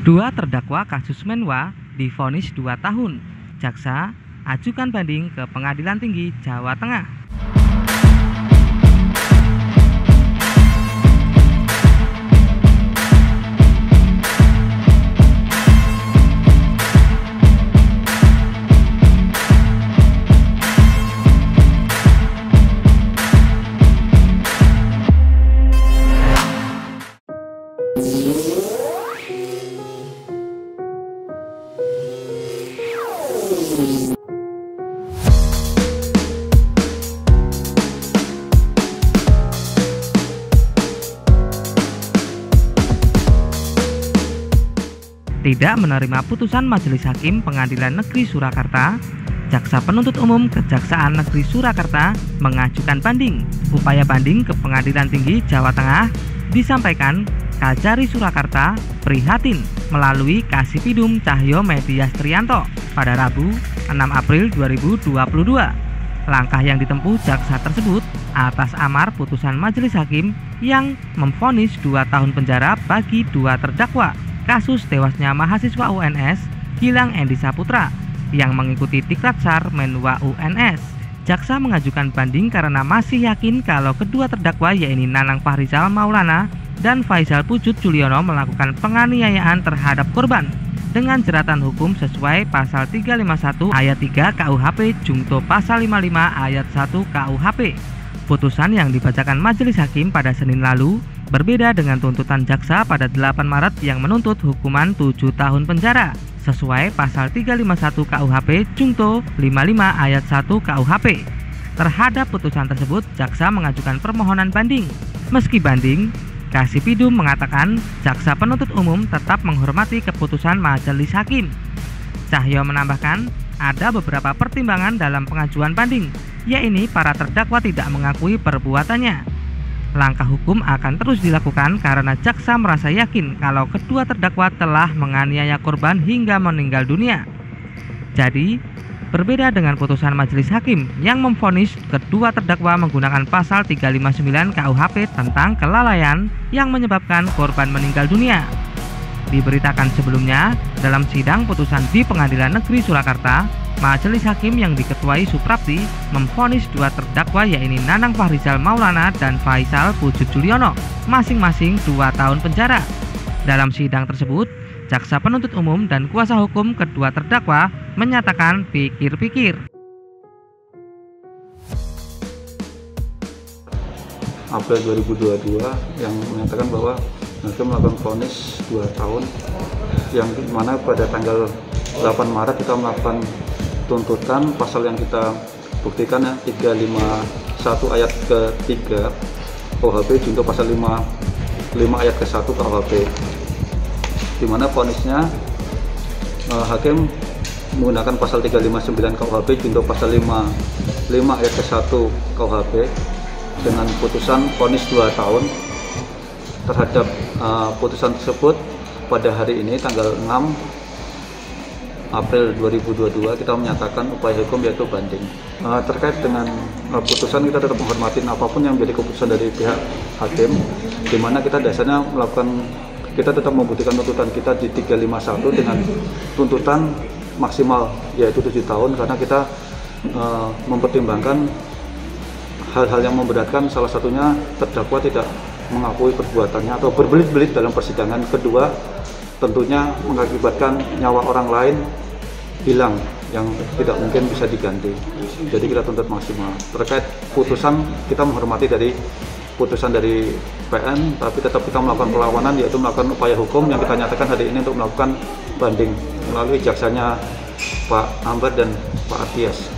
Dua terdakwa kasus Menwa divonis 2 tahun. Jaksa ajukan banding ke Pengadilan Tinggi Jawa Tengah. Tidak menerima putusan Majelis Hakim Pengadilan Negeri Surakarta, Jaksa Penuntut Umum Kejaksaan Negeri Surakarta mengajukan banding. Upaya banding ke Pengadilan Tinggi Jawa Tengah disampaikan Kajari Surakarta prihatin melalui Kasipidum Cahyo Mediastrianto pada Rabu 6 April 2022. Langkah yang ditempuh jaksa tersebut atas amar putusan Majelis Hakim yang memvonis 2 tahun penjara bagi 2 terdakwa kasus tewasnya mahasiswa UNS Gilang Endi Saputra yang mengikuti Diklatsar Menwa UNS. Jaksa mengajukan banding karena masih yakin kalau kedua terdakwa yaitu Nanang Fahrizal Maulana dan Faisal Pujut Juliono melakukan penganiayaan terhadap korban dengan jeratan hukum sesuai pasal 351 ayat 3 KUHP jungto pasal 55 ayat 1 KUHP. Putusan yang dibacakan Majelis Hakim pada Senin lalu berbeda dengan tuntutan jaksa pada 8 Maret yang menuntut hukuman 7 tahun penjara sesuai pasal 351 KUHP jungto 55 ayat 1 KUHP. Terhadap putusan tersebut, jaksa mengajukan permohonan banding. Meski banding, Kasipidum mengatakan jaksa penuntut umum tetap menghormati keputusan Majelis Hakim. Cahyo menambahkan ada beberapa pertimbangan dalam pengajuan banding, yaitu para terdakwa tidak mengakui perbuatannya. Langkah hukum akan terus dilakukan karena jaksa merasa yakin kalau kedua terdakwa telah menganiaya korban hingga meninggal dunia. Jadi, berbeda dengan putusan Majelis Hakim yang memvonis kedua terdakwa menggunakan pasal 359 KUHP tentang kelalaian yang menyebabkan korban meninggal dunia. Diberitakan sebelumnya, dalam sidang putusan di Pengadilan Negeri Surakarta, Majelis Hakim yang diketuai Suprapti memvonis 2 terdakwa yaitu Nanang Fahrizal Maulana dan Faisal Pujut Juliono masing-masing 2 tahun penjara. Dalam sidang tersebut, jaksa penuntut umum dan kuasa hukum kedua terdakwa menyatakan pikir-pikir. April 2022 yang menyatakan bahwa hakim melakukan vonis 2 tahun yang mana pada tanggal 8 Maret kita melakukan tuntutan pasal yang kita buktikan ya 351 ayat ke-3 KUHP junto pasal 55 ayat ke-1 KUHP, di mana vonisnya hakim menggunakan pasal 359 KUHP junto pasal 55 ayat ke-1 KUHP dengan putusan vonis 2 tahun. Terhadap putusan tersebut pada hari ini tanggal 6 April 2022 kita menyatakan upaya hukum yaitu banding. Terkait dengan putusan, kita tetap menghormati apapun yang menjadi keputusan dari pihak hakim, di mana kita dasarnya kita tetap membuktikan tuntutan kita di 351 dengan tuntutan maksimal yaitu 7 tahun karena kita mempertimbangkan hal-hal yang memberatkan, salah satunya terdakwa tidak mengakui perbuatannya atau berbelit-belit dalam persidangan. Kedua, tentunya mengakibatkan nyawa orang lain hilang yang tidak mungkin bisa diganti. Jadi kita tuntut maksimal. Terkait putusan, kita menghormati dari putusan dari PN, tapi tetap kita melakukan perlawanan yaitu melakukan upaya hukum yang kita nyatakan hari ini untuk melakukan banding melalui jaksanya Pak Ambar dan Pak Artias.